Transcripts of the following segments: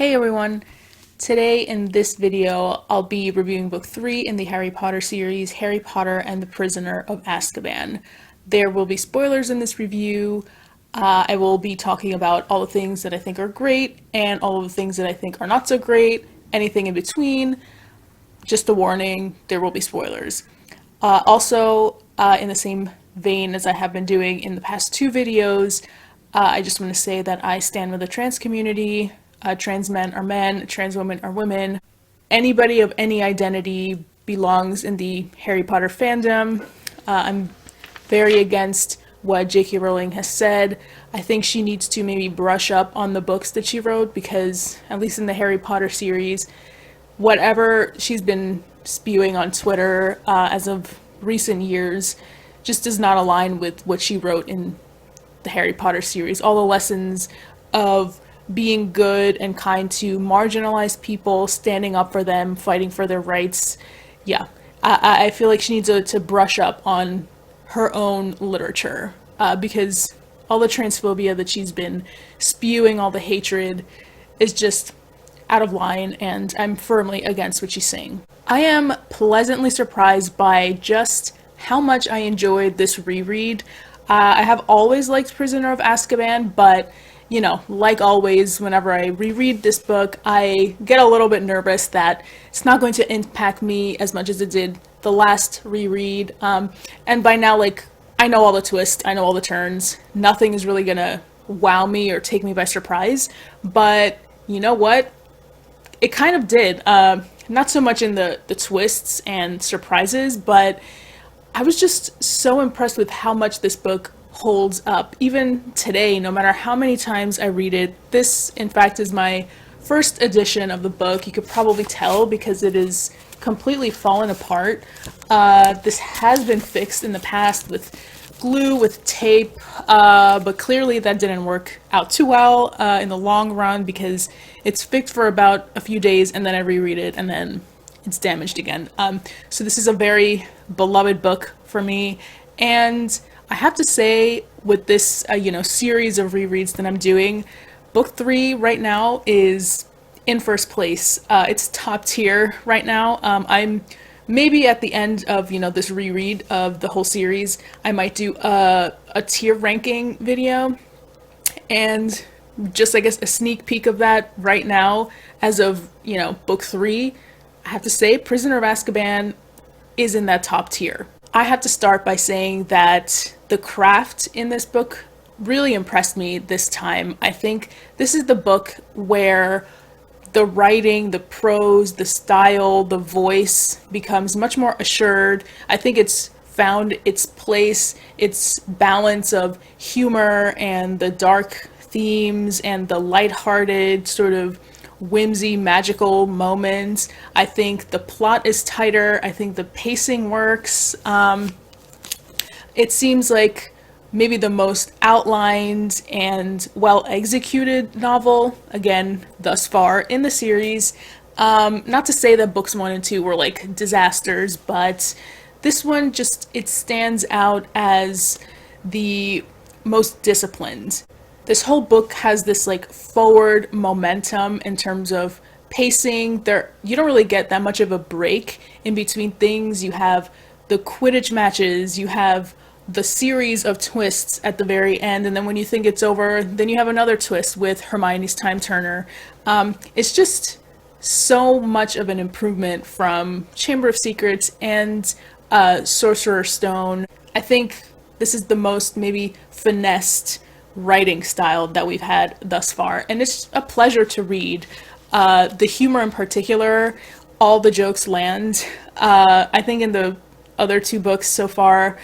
Hey everyone! Today in this video, I'll be reviewing book 3 in the Harry Potter series, Harry Potter and the Prisoner of Azkaban. There will be spoilers in this review. I will be talking about all the things that I think are great and all of the things that I think are not so great, anything in between. Just a warning, there will be spoilers. In the same vein as I have been doing in the past two videos, I just want to say that I stand with the trans community. Trans men are men, trans women are women. Anybody of any identity belongs in the Harry Potter fandom. I'm very against what J.K. Rowling has said. I think she needs to maybe brush up on the books that she wrote because, at least in the Harry Potter series, whatever she's been spewing on Twitter as of recent years just does not align with what she wrote in the Harry Potter series. All the lessons of being good and kind to marginalized people, standing up for them, fighting for their rights. Yeah, I feel like she needs to brush up on her own literature because all the transphobia that she's been spewing, all the hatred, is just out of line, and I'm firmly against what she's saying. I am pleasantly surprised by just how much I enjoyed this reread. I have always liked Prisoner of Azkaban, but you know, like always, whenever I reread this book, I get a little bit nervous that it's not going to impact me as much as it did the last reread. And by now, like, I know all the twists, I know all the turns. Nothing is really gonna wow me or take me by surprise. But you know what? It kind of did. Not so much in the twists and surprises, but I was just so impressed with how much this book holds up. Even today, no matter how many times I read it, this in fact is my first edition of the book. You could probably tell because it is completely fallen apart. This has been fixed in the past with glue, with tape, but clearly that didn't work out too well in the long run because it's fixed for about a few days and then I reread it and then it's damaged again. So this is a very beloved book for me, and I have to say, with this, series of rereads that I'm doing, book 3 right now is in first place. It's top tier right now. I'm maybe at the end of, this reread of the whole series, I might do a tier ranking video, and just, I guess, a sneak peek of that right now, as of, book 3, I have to say, Prisoner of Azkaban is in that top tier. I have to start by saying that the craft in this book really impressed me this time. I think this is the book where the writing, the prose, the style, the voice becomes much more assured. I think it's found its place, its balance of humor and the dark themes and the lighthearted sort of whimsy, magical moments. I think the plot is tighter. I think the pacing works. It seems like maybe the most outlined and well executed novel, again, thus far in the series. Not to say that books 1 and 2 were like disasters, but this one just, it stands out as the most disciplined. This whole book has this like forward momentum in terms of pacing. You don't really get that much of a break in between things. You have the Quidditch matches, you have the series of twists at the very end, and then when you think it's over, then you have another twist with Hermione's time turner. It's just so much of an improvement from Chamber of Secrets and Sorcerer's Stone. I think this is the most maybe finessed writing style that we've had thus far, and it's a pleasure to read. The humor in particular, all the jokes land. I think in the other two books so far,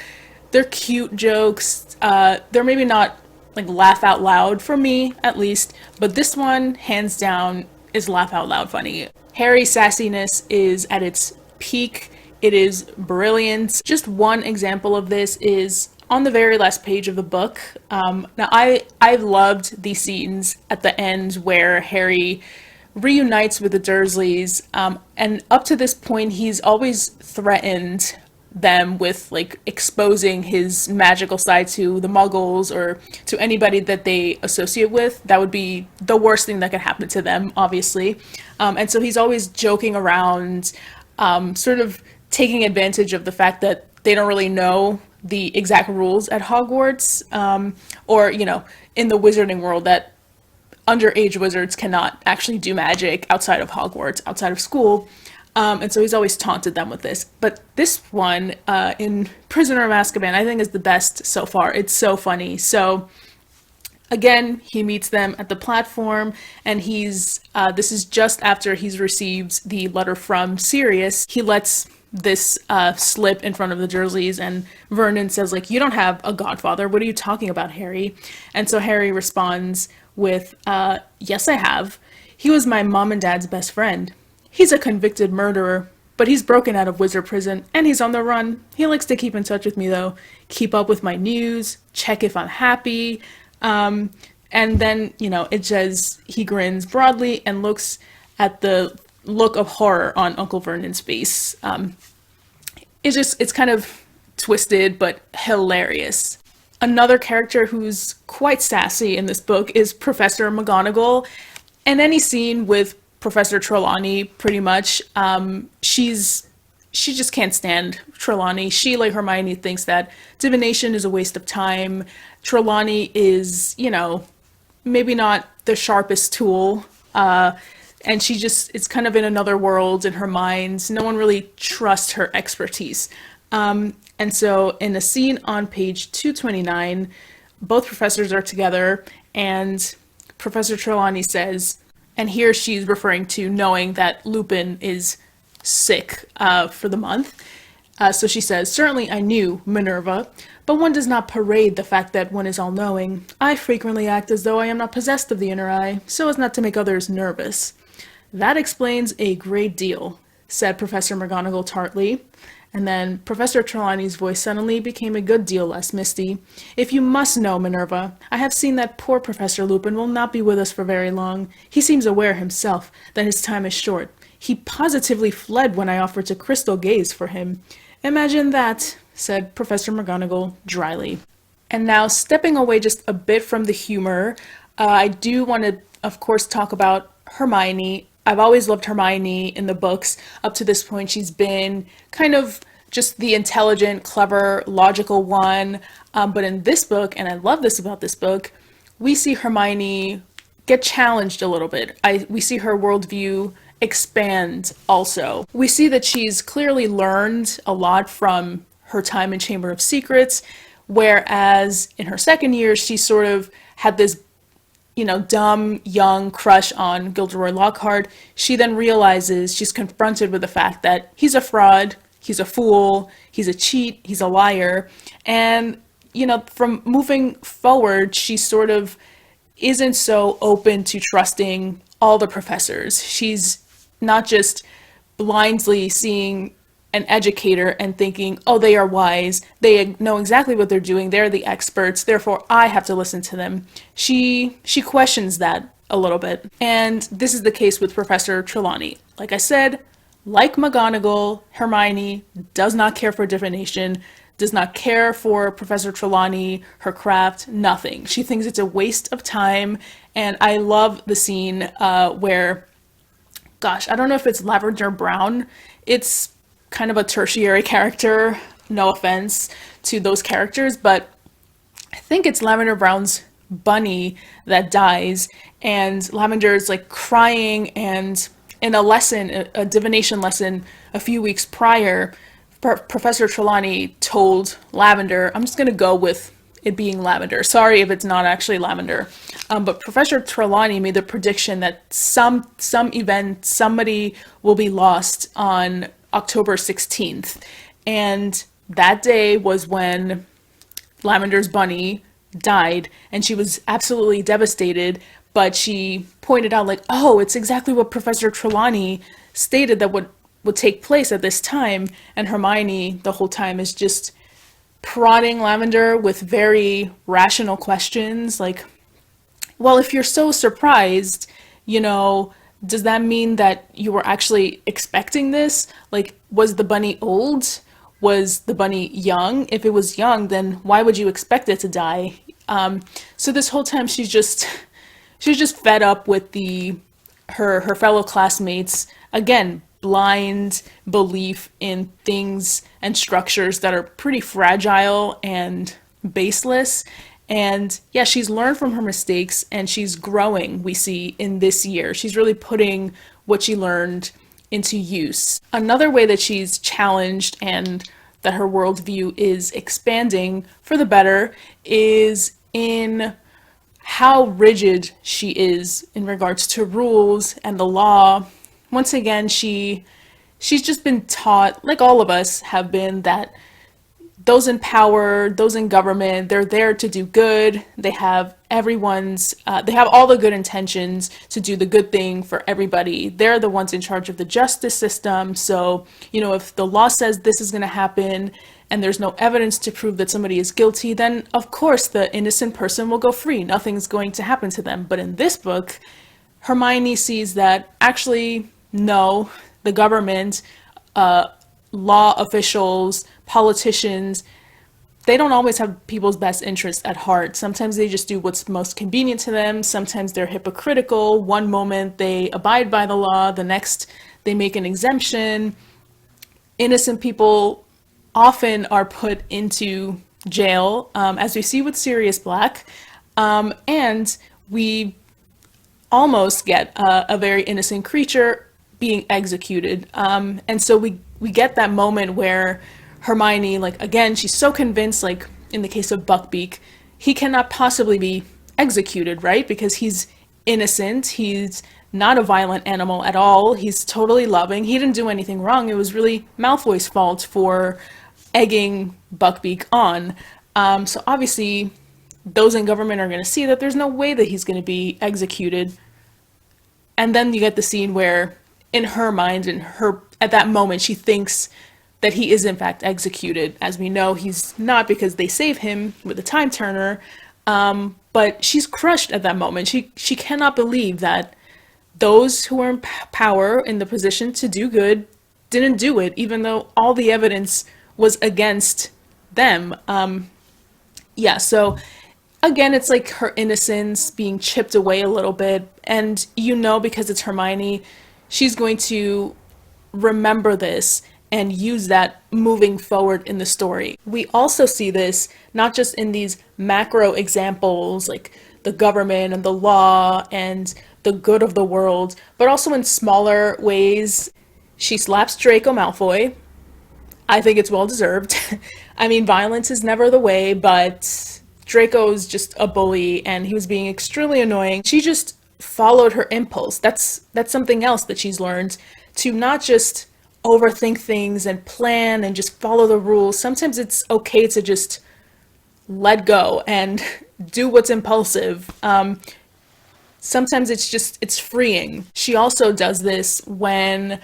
they're cute jokes. They're maybe not like laugh out loud for me, at least, but this one, hands down, is laugh out loud funny. Harry's sassiness is at its peak. It is brilliant. Just one example of this is on the very last page of the book. Now, I loved these scenes at the end where Harry reunites with the Dursleys, and up to this point, he's always threatened them with like exposing his magical side to the muggles or to anybody that they associate with. That would be the worst thing that could happen to them, obviously. And so he's always joking around, sort of taking advantage of the fact that they don't really know the exact rules at Hogwarts, or, you know, in the wizarding world, that underage wizards cannot actually do magic outside of Hogwarts, outside of school. And so he's always taunted them with this. But this one, in Prisoner of Azkaban, I think is the best so far. It's so funny. So again, he meets them at the platform, and this is just after he's received the letter from Sirius. He lets this slip in front of the Dursleys, and Vernon says, like, "You don't have a godfather. What are you talking about, Harry?" And so Harry responds with, "Yes, I have. He was my mom and dad's best friend. He's a convicted murderer, but he's broken out of wizard prison, and he's on the run. He likes to keep in touch with me, though. Keep up with my news, check if I'm happy." And then, you know, it says he grins broadly and looks at the look of horror on Uncle Vernon's face. It's kind of twisted, but hilarious. Another character who's quite sassy in this book is Professor McGonagall. And any scene with Professor Trelawney, pretty much, she just can't stand Trelawney. She, like Hermione, thinks that divination is a waste of time. Trelawney is, you know, maybe not the sharpest tool, and it's kind of in another world in her mind. No one really trusts her expertise. And so in a scene on page 229, both professors are together, and Professor Trelawney says, and here she's referring to knowing that Lupin is sick for the month. So she says, "Certainly I knew, Minerva, but one does not parade the fact that one is all-knowing. I frequently act as though I am not possessed of the inner eye, so as not to make others nervous." "That explains a great deal," said Professor McGonagall tartly. And then Professor Trelawney's voice suddenly became a good deal less misty. "If you must know, Minerva, I have seen that poor Professor Lupin will not be with us for very long. He seems aware himself that his time is short. He positively fled when I offered to crystal gaze for him." "Imagine that," said Professor McGonagall dryly. And now, stepping away just a bit from the humor, I do want to, of course, talk about Hermione. I've always loved Hermione in the books. Up to this point, she's been kind of just the intelligent, clever, logical one. But in this book, and I love this about this book, we see Hermione get challenged a little bit. We see her worldview expand also. We see that she's clearly learned a lot from her time in Chamber of Secrets, whereas in her second year, she sort of had this, you know, dumb, young crush on Gilderoy Lockhart. She then realizes she's confronted with the fact that he's a fraud, he's a fool, he's a cheat, he's a liar. And, you know, from moving forward, she sort of isn't so open to trusting all the professors. She's not just blindly seeing an educator and thinking, "Oh, they are wise, they know exactly what they're doing, they're the experts, therefore I have to listen to them." She questions that a little bit. And this is the case with Professor Trelawney. Like I said, like McGonagall, Hermione does not care for divination, does not care for Professor Trelawney, her craft, nothing. She thinks it's a waste of time. And I love the scene where, gosh, I don't know if it's Lavender Brown. It's kind of a tertiary character, no offense to those characters, but I think it's Lavender Brown's bunny that dies, and Lavender's like crying, and in a lesson, a divination lesson a few weeks prior, Professor Trelawney told Lavender, I'm just going to go with it being Lavender. Sorry if it's not actually Lavender. But Professor Trelawney made the prediction that some event, somebody will be lost on October 16th. And that day was when Lavender's bunny died, and she was absolutely devastated, but she pointed out, like, oh, it's exactly what Professor Trelawney stated that would take place at this time. And Hermione the whole time is just prodding Lavender with very rational questions, like, well, if you're so surprised, you know, does that mean that you were actually expecting this? Like, was the bunny old? was the bunny young? If it was young, then why would you expect it to die? So this whole time she's just fed up with her fellow classmates, again, blind belief in things and structures that are pretty fragile and baseless. And yeah, she's learned from her mistakes and she's growing, we see in this year. She's really putting what she learned into use. Another way that she's challenged and that her worldview is expanding for the better is in how rigid she is in regards to rules and the law. Once again, she's just been taught, like all of us have been, that those in power, those in government, they're there to do good. They have they have all the good intentions to do the good thing for everybody. They're the ones in charge of the justice system. So, if the law says this is going to happen and there's no evidence to prove that somebody is guilty, then of course the innocent person will go free. Nothing's going to happen to them. But in this book, Hermione sees that actually, no, the government, law officials, politicians, they don't always have people's best interests at heart. Sometimes they just do what's most convenient to them. Sometimes they're hypocritical. One moment they abide by the law, the next they make an exemption. Innocent people often are put into jail, as we see with Sirius Black, and we almost get a very innocent creature being executed. And so we get that moment where Hermione, like, again, she's so convinced, like in the case of Buckbeak, he cannot possibly be executed, right? Because he's innocent. He's not a violent animal at all. He's totally loving. He didn't do anything wrong. It was really Malfoy's fault for egging Buckbeak on. So obviously, those in government are going to see that there's no way that he's going to be executed. And then you get the scene where, in her mind, at that moment, she thinks that he is in fact executed. As we know, he's not, because they save him with a time turner. But she's crushed at that moment. She cannot believe that those who are in power, in the position to do good, didn't do it, even though all the evidence was against them. So again, it's like her innocence being chipped away a little bit. And because it's Hermione, she's going to remember this and use that moving forward in the story. We also see this not just in these macro examples like the government and the law and the good of the world, but also in smaller ways. She slaps Draco Malfoy. I think it's well deserved. I mean, violence is never the way, but Draco's just a bully and he was being extremely annoying. She just followed her impulse. That's something else that she's learned, to not just overthink things and plan and just follow the rules. Sometimes it's okay to just let go and do what's impulsive. Sometimes it's freeing. She also does this when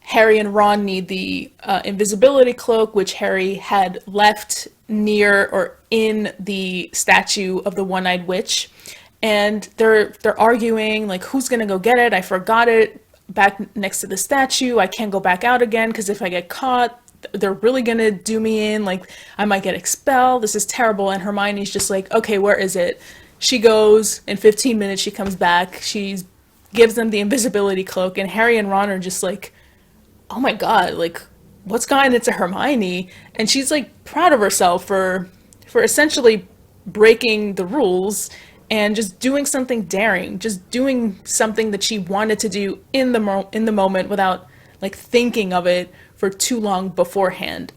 Harry and Ron need the invisibility cloak, which Harry had left near or in the statue of the One-Eyed Witch. And they're arguing, like, who's gonna go get it? I forgot it back next to the statue. I can't go back out again because if I get caught, they're really gonna do me in. Like, I might get expelled. This is terrible. And Hermione's just like, okay, where is it? She goes, in 15 minutes she comes back. She gives them the invisibility cloak, and Harry and Ron are just like, oh my god, like, what's gotten into Hermione? And she's like proud of herself for essentially breaking the rules and just doing something daring, just doing something that she wanted to do in the moment without like thinking of it for too long beforehand.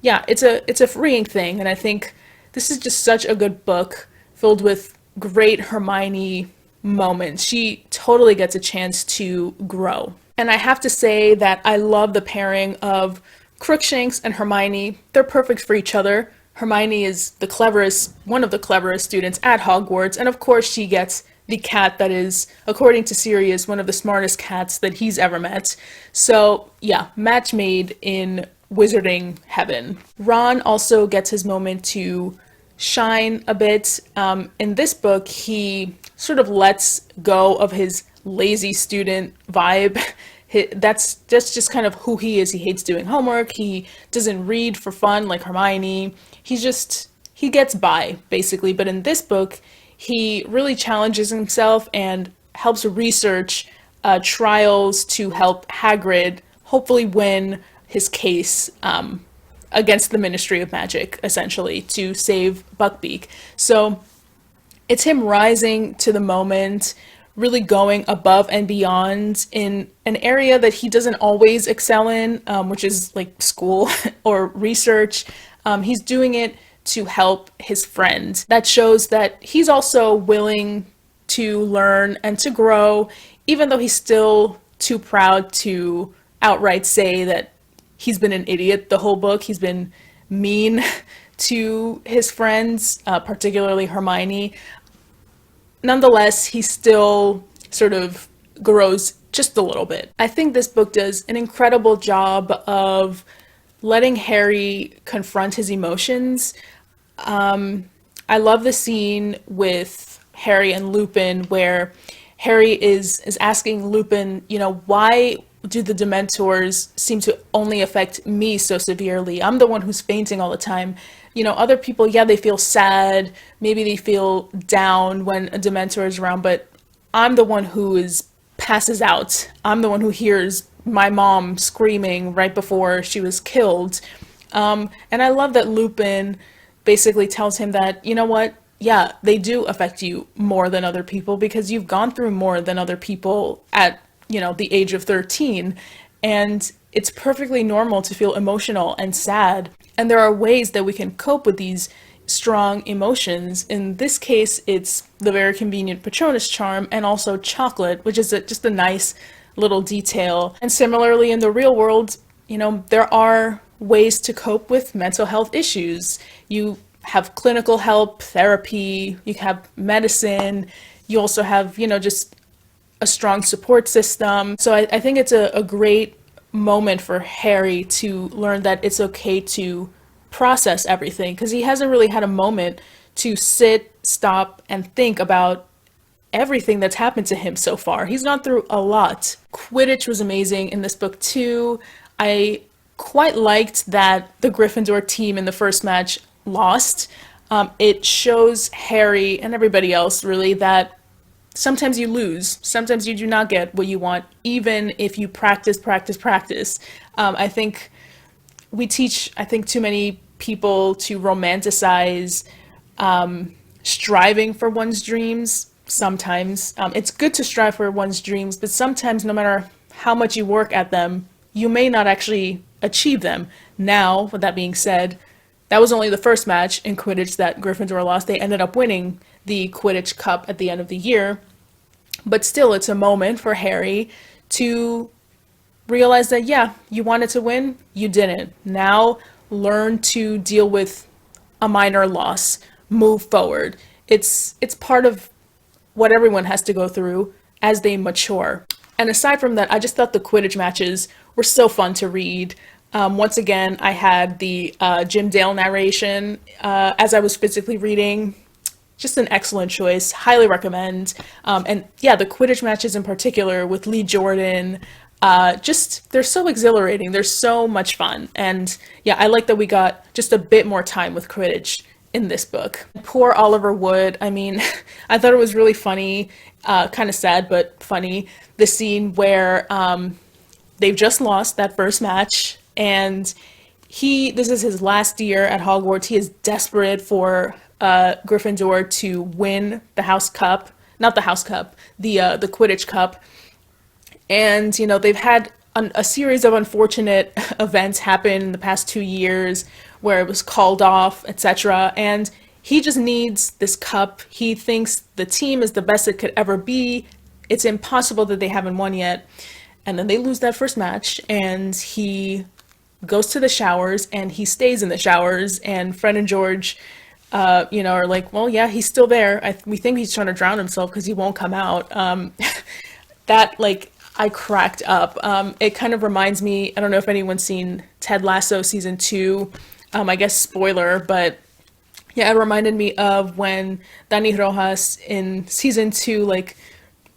It's a freeing thing, and I think this is just such a good book filled with great Hermione moments. She totally gets a chance to grow. And I have to say that I love the pairing of Crookshanks and Hermione. They're perfect for each other. Hermione is one of the cleverest students at Hogwarts, and of course she gets the cat that is, according to Sirius, one of the smartest cats that he's ever met. So yeah, match made in wizarding heaven. Ron also gets his moment to shine a bit. In this book, he sort of lets go of his lazy student vibe That's just kind of who he is. He hates doing homework. He doesn't read for fun like Hermione. He gets by basically. But in this book, he really challenges himself and helps research trials to help Hagrid hopefully win his case against the Ministry of Magic, essentially, to save Buckbeak. So it's him rising to the moment, really going above and beyond in an area that he doesn't always excel in, which is like school or research. He's doing it to help his friend. That shows that he's also willing to learn and to grow, even though he's still too proud to outright say that he's been an idiot the whole book. He's been mean to his friends, particularly Hermione. Nonetheless, he still sort of grows just a little bit. I think this book does an incredible job of letting Harry confront his emotions. I love the scene with Harry and Lupin where Harry is asking Lupin, why do the Dementors seem to only affect me so severely? I'm the one who's fainting all the time. Other people, yeah, they feel sad, maybe they feel down when a Dementor is around, but I'm the one who passes out. I'm the one who hears my mom screaming right before she was killed. And I love that Lupin basically tells him that, you know what? Yeah, they do affect you more than other people because you've gone through more than other people at, the age of 13. And it's perfectly normal to feel emotional and sad. And there are ways that we can cope with these strong emotions. In this case, it's the very convenient Patronus charm and also chocolate, which is just a nice little detail. And similarly, in the real world, there are ways to cope with mental health issues. You have clinical help, therapy, you have medicine, you also have, just a strong support system. So I think it's a great moment for Harry to learn that it's okay to process everything, because he hasn't really had a moment to sit, stop, and think about everything that's happened to him so far. He's gone through a lot. Quidditch was amazing in this book too. I quite liked that the Gryffindor team in the first match lost. It shows Harry and everybody else really that sometimes you lose, sometimes you do not get what you want, even if you practice. I think we teach, too many people to romanticize striving for one's dreams. Sometimes it's good to strive for one's dreams, but sometimes no matter how much you work at them, you may not actually achieve them. Now, with that being said, that was only the first match in Quidditch that Gryffindor lost. They ended up winning the Quidditch Cup at the end of the year. But still, it's a moment for Harry to realize that, yeah, you wanted to win, you didn't. Now, learn to deal with a minor loss, move forward. It's part of what everyone has to go through as they mature. And aside from that, I just thought the Quidditch matches were so fun to read. Once again, I had the Jim Dale narration as I was physically reading. Just an excellent choice. Highly recommend. And yeah, the Quidditch matches in particular with Lee Jordan, they're so exhilarating. They're so much fun. And yeah, I like that we got just a bit more time with Quidditch in this book. Poor Oliver Wood. I mean, I thought it was really funny, kind of sad, but funny. The scene where they've just lost that first match, and this is his last year at Hogwarts. He is desperate for Gryffindor to win the House Cup, not the House Cup, the Quidditch Cup. And, they've had a series of unfortunate events happen in the past 2 years where it was called off, etc. And he just needs this cup. He thinks the team is the best it could ever be. It's impossible that they haven't won yet. And then they lose that first match, and he goes to the showers, and he stays in the showers, and Fred and George, are like, well, yeah, he's still there. We think he's trying to drown himself because he won't come out. I cracked up. It kind of reminds me, I don't know if anyone's seen Ted Lasso season 2, I guess spoiler, but yeah, it reminded me of when Dani Rojas in season 2,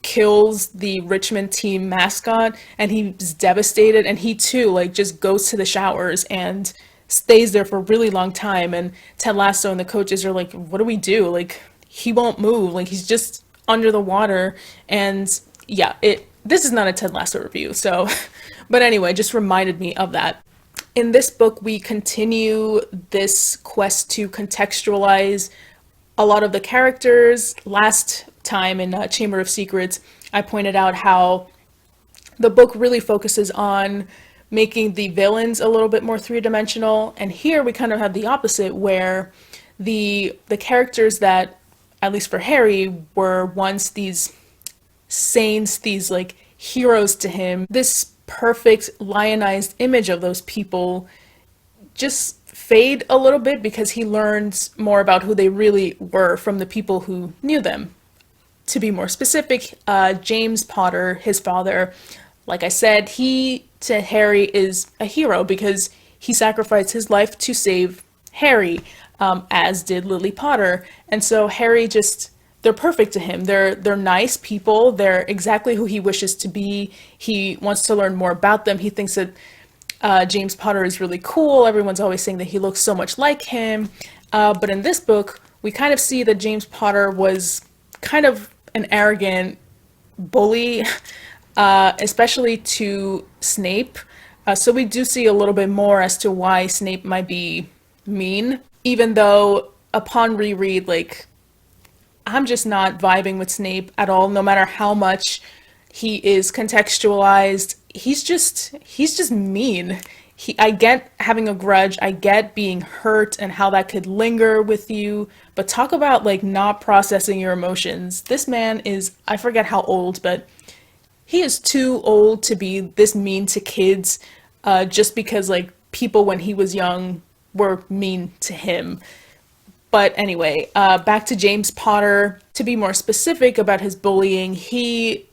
kills the Richmond team mascot, and he's devastated, and he too like just goes to the showers and stays there for a really long time. And Ted Lasso and the coaches are like, what do we do? Like, he won't move, like he's just under the water. And yeah, this is not a Ted Lasso review, so but anyway, just reminded me of that. In this book, we continue this quest to contextualize a lot of the characters. Last time in Chamber of Secrets, I pointed out how the book really focuses on making the villains a little bit more three-dimensional, and here we kind of have the opposite, where the characters that, at least for Harry, were once these saints, these like heroes to him, this perfect lionized image of those people just fade a little bit because he learns more about who they really were from the people who knew them. To be more specific, James Potter, his father, like I said, he to Harry is a hero because he sacrificed his life to save Harry, as did Lily Potter. And so Harry just, they're perfect to him. They're nice people. They're exactly who he wishes to be. He wants to learn more about them. He thinks that James Potter is really cool. Everyone's always saying that he looks so much like him. But in this book, we kind of see that James Potter was kind of an arrogant bully, especially to Snape. So we do see a little bit more as to why Snape might be mean, even though upon reread, like, I'm just not vibing with Snape at all, no matter how much he is contextualized. He's just mean. I get having a grudge, I get being hurt and how that could linger with you, but talk about like not processing your emotions. This man is, I forget how old, but he is too old to be this mean to kids, just because like people when he was young were mean to him. But anyway, back to James Potter. To be more specific about his bullying, he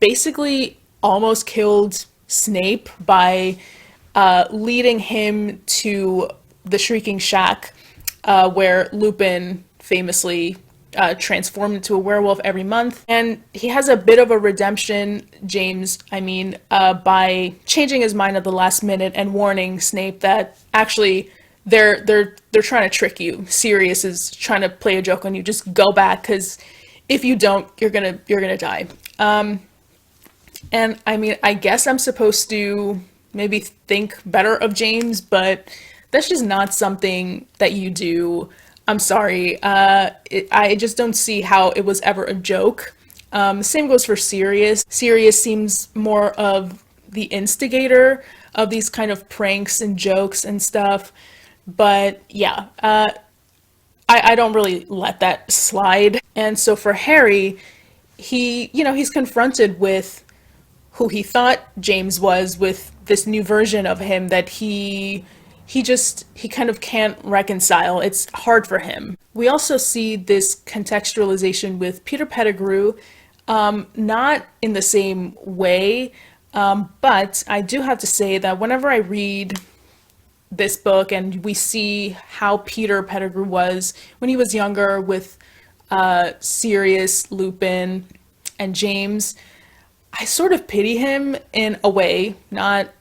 basically almost killed Snape by leading him to the Shrieking Shack, where Lupin famously transformed into a werewolf every month. And he has a bit of a redemption, James, by changing his mind at the last minute and warning Snape that actually they're trying to trick you. Sirius is trying to play a joke on you. Just go back, because if you don't, you're gonna die. And I guess I'm supposed to maybe think better of James, but that's just not something that you do. I'm sorry. I just don't see how it was ever a joke. Same goes for Sirius. Sirius seems more of the instigator of these kind of pranks and jokes and stuff. But yeah, I don't really let that slide. And so for Harry, he's confronted with who he thought James was, with this new version of him that he kind of can't reconcile. It's hard for him. We also see this contextualization with Peter Pettigrew, not in the same way, but I do have to say that whenever I read this book and we see how Peter Pettigrew was when he was younger with Sirius, Lupin, and James, I sort of pity him in a way, not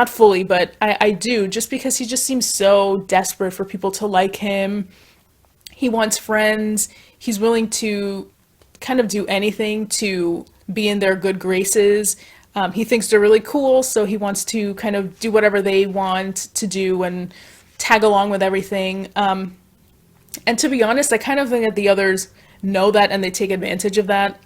fully, but I do, just because he just seems so desperate for people to like him. He wants friends. He's willing to kind of do anything to be in their good graces. He thinks they're really cool, so he wants to kind of do whatever they want to do and tag along with everything. And to be honest, I kind of think that the others know that and they take advantage of that.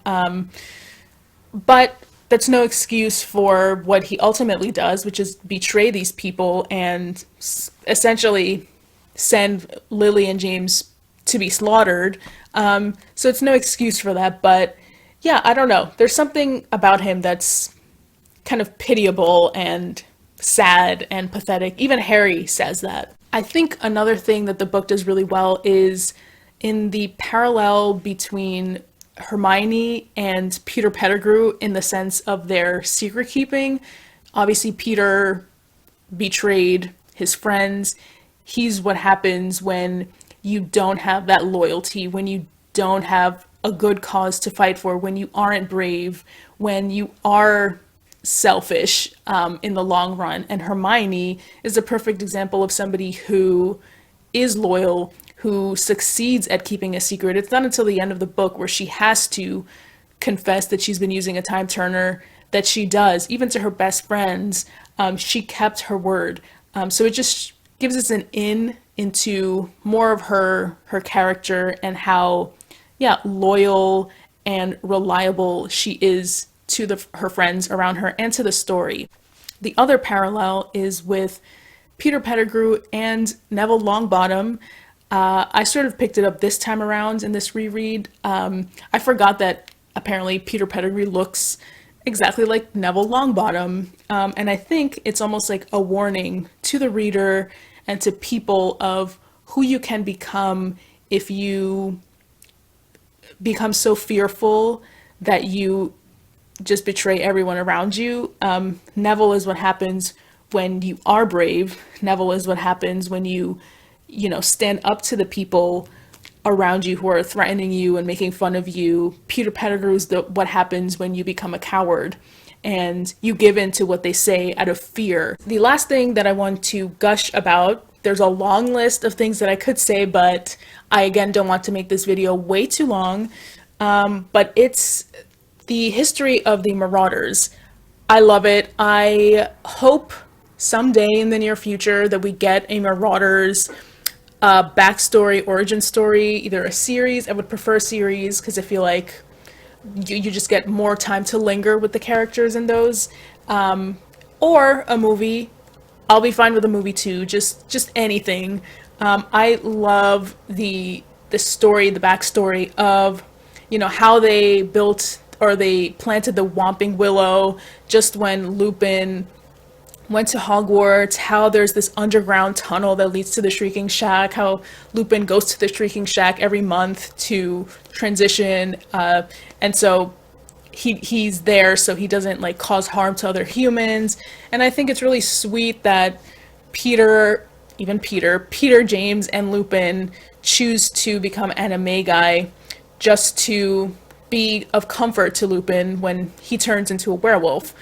But that's no excuse for what he ultimately does, which is betray these people and essentially send Lily and James to be slaughtered. So it's no excuse for that. But yeah, I don't know. There's something about him that's kind of pitiable and sad and pathetic. Even Harry says that. I think another thing that the book does really well is in the parallel between Hermione and Peter Pettigrew in the sense of their secret keeping. Obviously, Peter betrayed his friends. He's what happens when you don't have that loyalty, when you don't have a good cause to fight for, when you aren't brave, when you are selfish in the long run. And Hermione is a perfect example of somebody who is loyal, who succeeds at keeping a secret. It's not until the end of the book where she has to confess that she's been using a time turner that she does. Even to her best friends, she kept her word. So it just gives us an into more of her character and how, yeah, loyal and reliable she is to her friends around her and to the story. The other parallel is with Peter Pettigrew and Neville Longbottom. I sort of picked it up this time around in this reread. I forgot that apparently Peter Pettigrew looks exactly like Neville Longbottom. And I think it's almost like a warning to the reader and to people of who you can become if you become so fearful that you just betray everyone around you. Neville is what happens when you are brave. Neville is what happens when you stand up to the people around you who are threatening you and making fun of you. Peter Pettigrew is what happens when you become a coward and you give in to what they say out of fear. The last thing that I want to gush about, there's a long list of things that I could say, but I again don't want to make this video way too long. But it's the history of the Marauders. I love it. I hope someday in the near future that we get a Marauders backstory, origin story, either a series. I would prefer a series because I feel like you just get more time to linger with the characters in those. Or a movie. I'll be fine with a movie too, just anything. I love the story, the backstory of, how they built or they planted the Whomping Willow just when Lupin went to Hogwarts, how there's this underground tunnel that leads to the Shrieking Shack, how Lupin goes to the Shrieking Shack every month to transition, and so he's there so he doesn't cause harm to other humans. And I think it's really sweet that Peter, James, and Lupin choose to become animagi just to be of comfort to Lupin when he turns into a werewolf.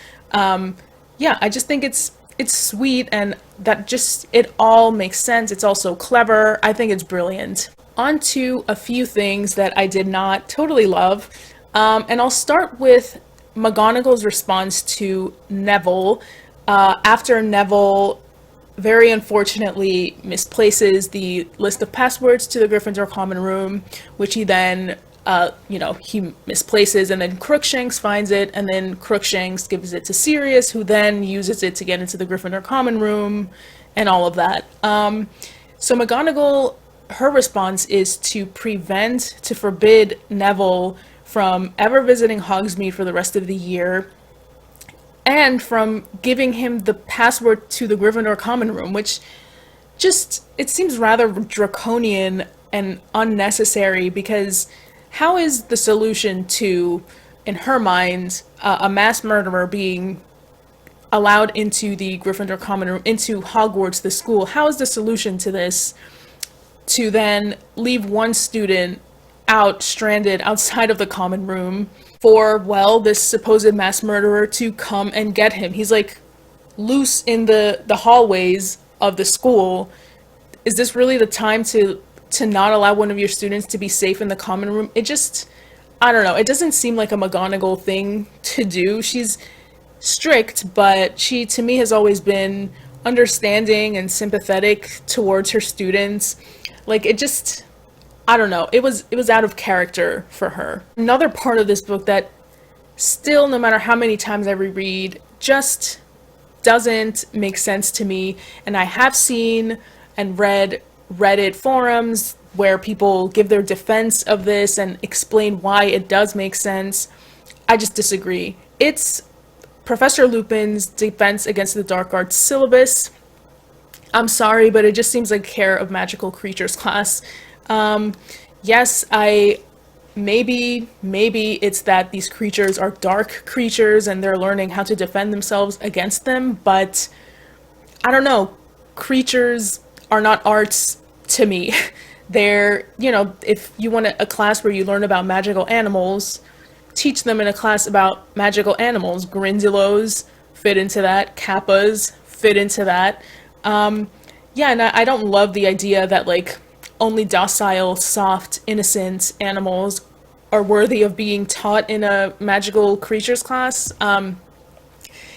Yeah, I just think it's sweet, and that just, it all makes sense. It's also clever. I think it's brilliant. On to a few things that I did not totally love. And I'll start with McGonagall's response to Neville. After Neville very unfortunately misplaces the list of passwords to the Gryffindor common room, which he then he misplaces, and then Crookshanks finds it, and then Crookshanks gives it to Sirius, who then uses it to get into the Gryffindor common room, and all of that. So McGonagall, her response is to forbid Neville from ever visiting Hogsmeade for the rest of the year, and from giving him the password to the Gryffindor common room, which it seems rather draconian and unnecessary, because how is the solution to, in her mind, a mass murderer being allowed into the Gryffindor common room, into Hogwarts, the school, how is the solution to this to then leave one student stranded outside of the common room for, this supposed mass murderer to come and get him? He's loose in the hallways of the school. Is this really the time to not allow one of your students to be safe in the common room? I don't know. It doesn't seem like a McGonagall thing to do. She's strict, but she, to me, has always been understanding and sympathetic towards her students. I don't know. It was out of character for her. Another part of this book that still, no matter how many times I reread, just doesn't make sense to me. And I have seen and read Reddit forums where people give their defense of this and explain why it does make sense. I just disagree. It's Professor Lupin's defense against the dark arts syllabus. I'm sorry, but it just seems like Care of Magical Creatures class. Yes, maybe it's that these creatures are dark creatures and they're learning how to defend themselves against them, but I don't know. Creatures are not arts to me. They're, if you want a class where you learn about magical animals, teach them in a class about magical animals. Grindylows fit into that. Kappas fit into that. Yeah, and I don't love the idea that like only docile, soft, innocent animals are worthy of being taught in a magical creatures class.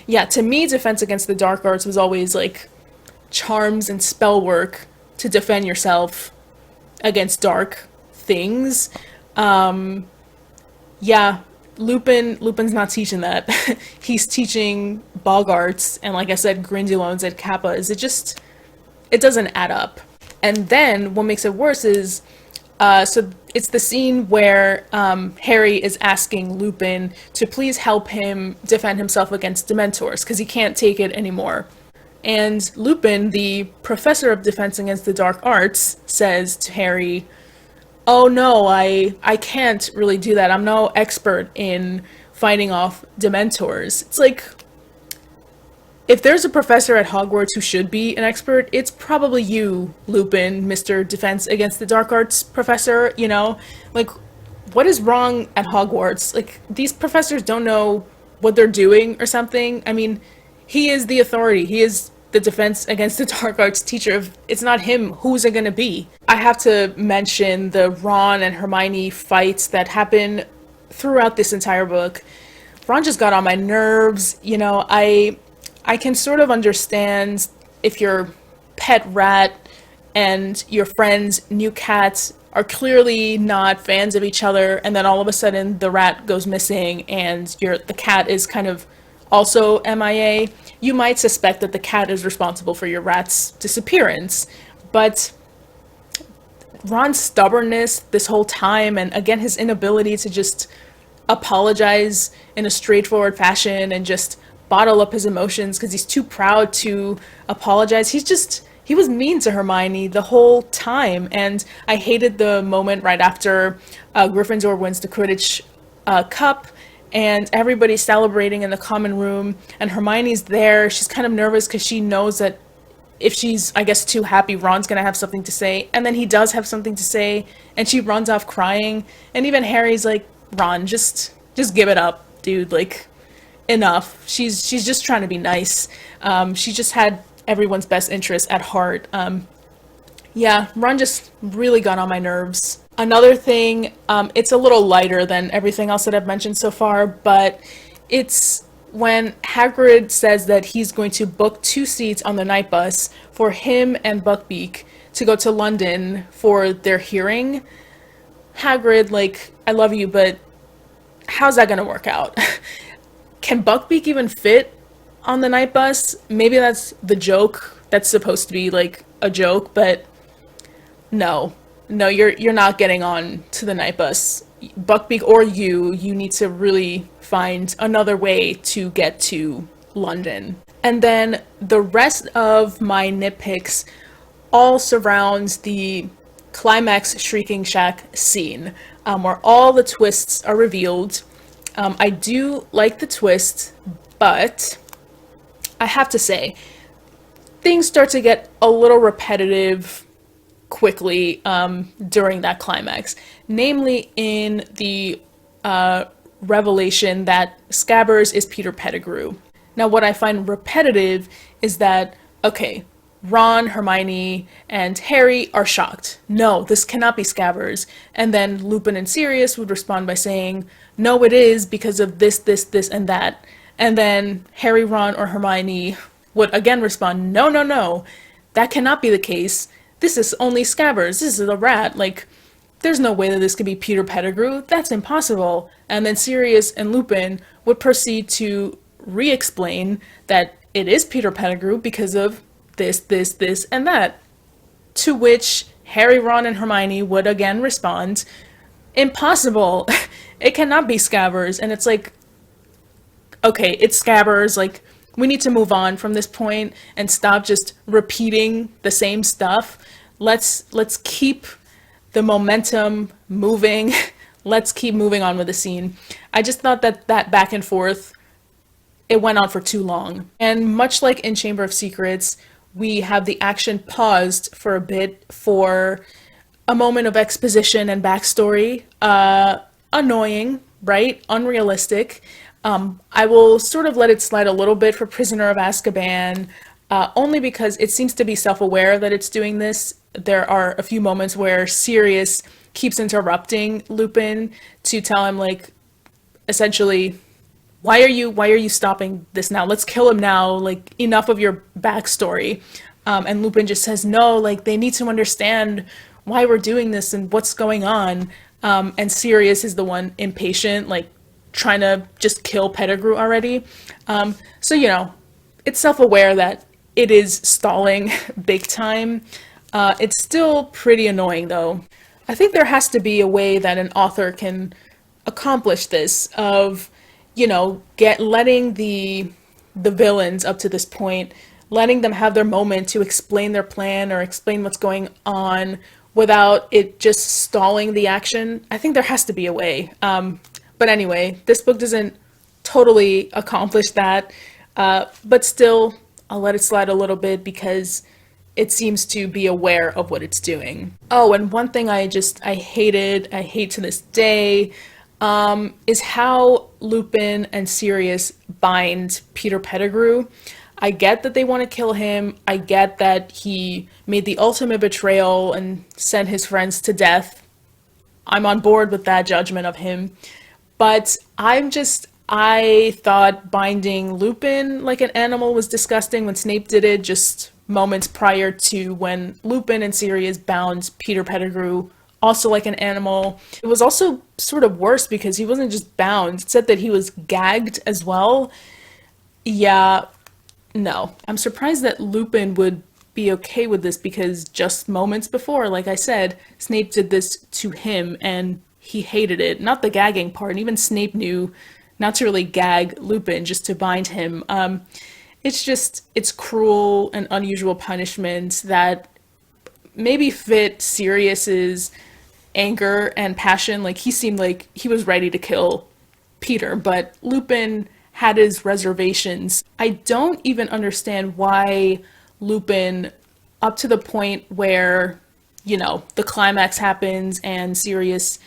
Yeah, to me, Defense Against the Dark Arts was always like charms and spell work to defend yourself against dark things. Yeah, Lupin's not teaching that. He's teaching Boggarts and, like I said, Grindylows and Kappas. It doesn't add up. And then what makes it worse is, so it's the scene where Harry is asking Lupin to please help him defend himself against Dementors because he can't take it anymore. And Lupin, the professor of Defense Against the Dark Arts, says to Harry, "Oh no, I can't really do that. I'm no expert in fighting off Dementors." It's like, if there's a professor at Hogwarts who should be an expert, it's probably you, Lupin, Mr. Defense Against the Dark Arts professor, Like, what is wrong at Hogwarts? Like, these professors don't know what they're doing or something. I mean, he is the authority. He is the Defense Against the Dark Arts teacher. If it's not him, who's it gonna be? I have to mention the Ron and Hermione fights that happen throughout this entire book. Ron just got on my nerves. I can sort of understand if your pet rat and your friend's new cat are clearly not fans of each other, and then all of a sudden the rat goes missing and the cat is kind of also MIA. You might suspect that the cat is responsible for your rat's disappearance, but Ron's stubbornness this whole time, and again his inability to just apologize in a straightforward fashion and just bottle up his emotions because he's too proud to apologize. He was mean to Hermione the whole time, and I hated the moment right after Gryffindor wins the Quidditch Cup, and everybody's celebrating in the common room, and Hermione's there. She's kind of nervous because she knows that if she's, I guess, too happy, Ron's gonna have something to say, and then he does have something to say, and she runs off crying, and even Harry's like, "Ron, just give it up, dude, like, enough." She's just trying to be nice. She just had everyone's best interest at heart. Yeah, Ron just really got on my nerves. Another thing, it's a little lighter than everything else that I've mentioned so far, but it's when Hagrid says that he's going to book 2 seats on the night bus for him and Buckbeak to go to London for their hearing. Hagrid, like, I love you, but how's that gonna work out? Can Buckbeak even fit on the night bus? Maybe that's the joke. That's supposed to be like a joke, but no, you're not getting on to the night bus. Buckbeak or you need to really find another way to get to London. And then the rest of my nitpicks all surrounds the climax Shrieking Shack scene, where all the twists are revealed. I do like the twist, but I have to say, things start to get a little repetitive quickly during that climax. Namely in the revelation that Scabbers is Peter Pettigrew. Now what I find repetitive is that, okay, Ron, Hermione, and Harry are shocked. No, this cannot be Scabbers. And then Lupin and Sirius would respond by saying, no, it is because of this, and that. And then Harry, Ron, or Hermione would again respond, no, that cannot be the case. This is only Scabbers. This is a rat. Like, there's no way that this could be Peter Pettigrew. That's impossible. And then Sirius and Lupin would proceed to re-explain that it is Peter Pettigrew because of this, and that. To which Harry, Ron, and Hermione would again respond, impossible. It cannot be Scabbers. And it's like, okay, it's Scabbers. Like, we need to move on from this point and stop just repeating the same stuff. Let's keep the momentum moving. Let's keep moving on with the scene. I just thought that back and forth, it went on for too long. And much like in Chamber of Secrets, we have the action paused for a bit for a moment of exposition and backstory. Annoying, right? Unrealistic. I will sort of let it slide a little bit for Prisoner of Azkaban, only because it seems to be self-aware that it's doing this. There are a few moments where Sirius keeps interrupting Lupin to tell him, like, essentially, why are you stopping this now? Let's kill him now. Like, enough of your backstory. And Lupin just says, no, like, they need to understand why we're doing this and what's going on. And Sirius is the one impatient, like, trying to just kill Pettigrew already. So, it's self-aware that it is stalling big time. It's still pretty annoying, though. I think there has to be a way that an author can accomplish this of, letting the villains up to this point, letting them have their moment to explain their plan or explain what's going on without it just stalling the action. I think there has to be a way. But anyway, this book doesn't totally accomplish that, but still, I'll let it slide a little bit because it seems to be aware of what it's doing. Oh, and one thing I hate to this day, is how Lupin and Sirius bind Peter Pettigrew. I get that they want to kill him. I get that he made the ultimate betrayal and sent his friends to death. I'm on board with that judgment of him. But I thought binding Lupin like an animal was disgusting when Snape did it just moments prior to when Lupin and Sirius bound Peter Pettigrew also like an animal. It was also sort of worse because he wasn't just bound. It said that he was gagged as well. Yeah, no. I'm surprised that Lupin would be okay with this because just moments before, like I said, Snape did this to him and he hated it. Not the gagging part. And even Snape knew not to really gag Lupin, just to bind him. It's cruel and unusual punishment that maybe fit Sirius's anger and passion. Like, he seemed like he was ready to kill Peter, but Lupin had his reservations. I don't even understand why Lupin, up to the point where, the climax happens and Sirius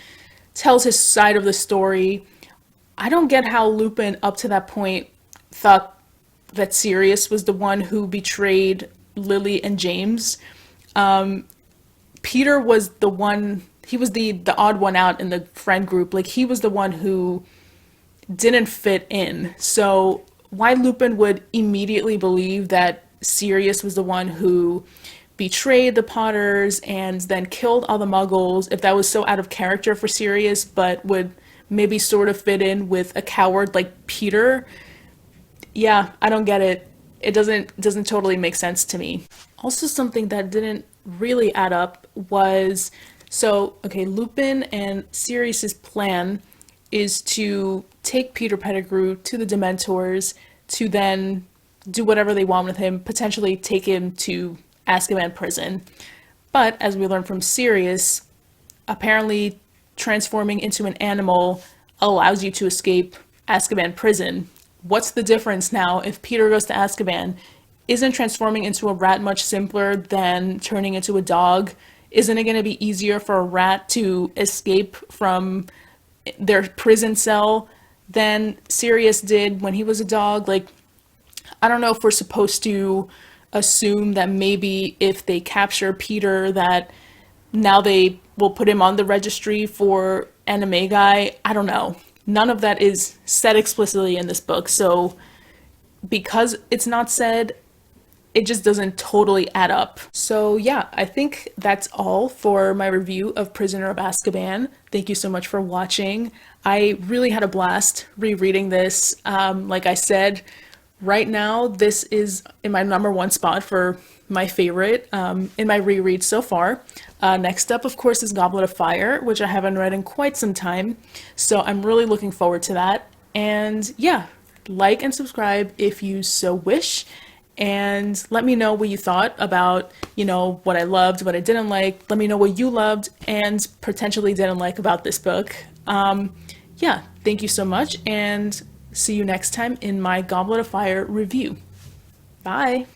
tells his side of the story, I don't get how Lupin, up to that point, thought that Sirius was the one who betrayed Lily and James. Peter was the one, he was the odd one out in the friend group. Like, he was the one who didn't fit in. So why Lupin would immediately believe that Sirius was the one who betrayed the Potters and then killed all the Muggles, if that was so out of character for Sirius, but would maybe sort of fit in with a coward like Peter. Yeah, I don't get it. It doesn't totally make sense to me. Also, something that didn't really add up was, Lupin and Sirius's plan is to take Peter Pettigrew to the Dementors to then do whatever they want with him, potentially take him to Azkaban prison. But as we learn from Sirius, apparently transforming into an animal allows you to escape Azkaban prison. What's the difference now if Peter goes to Azkaban? Isn't transforming into a rat much simpler than turning into a dog? Isn't it going to be easier for a rat to escape from their prison cell than Sirius did when he was a dog? Like, I don't know if we're supposed to assume that maybe if they capture Peter that now they will put him on the registry for Animagi. I don't know. None of that is said explicitly in this book, so because it's not said, it just doesn't totally add up. So yeah, I think that's all for my review of Prisoner of Azkaban. Thank you so much for watching. I really had a blast rereading this. Like I said, right now, this is in my #1 spot for my favorite in my reread so far. Next up, of course, is Goblet of Fire, which I haven't read in quite some time. So I'm really looking forward to that. And yeah, like and subscribe if you so wish. And let me know what you thought about, what I loved, what I didn't like. Let me know what you loved and potentially didn't like about this book. Yeah, thank you so much, and see you next time in my Goblet of Fire review. Bye!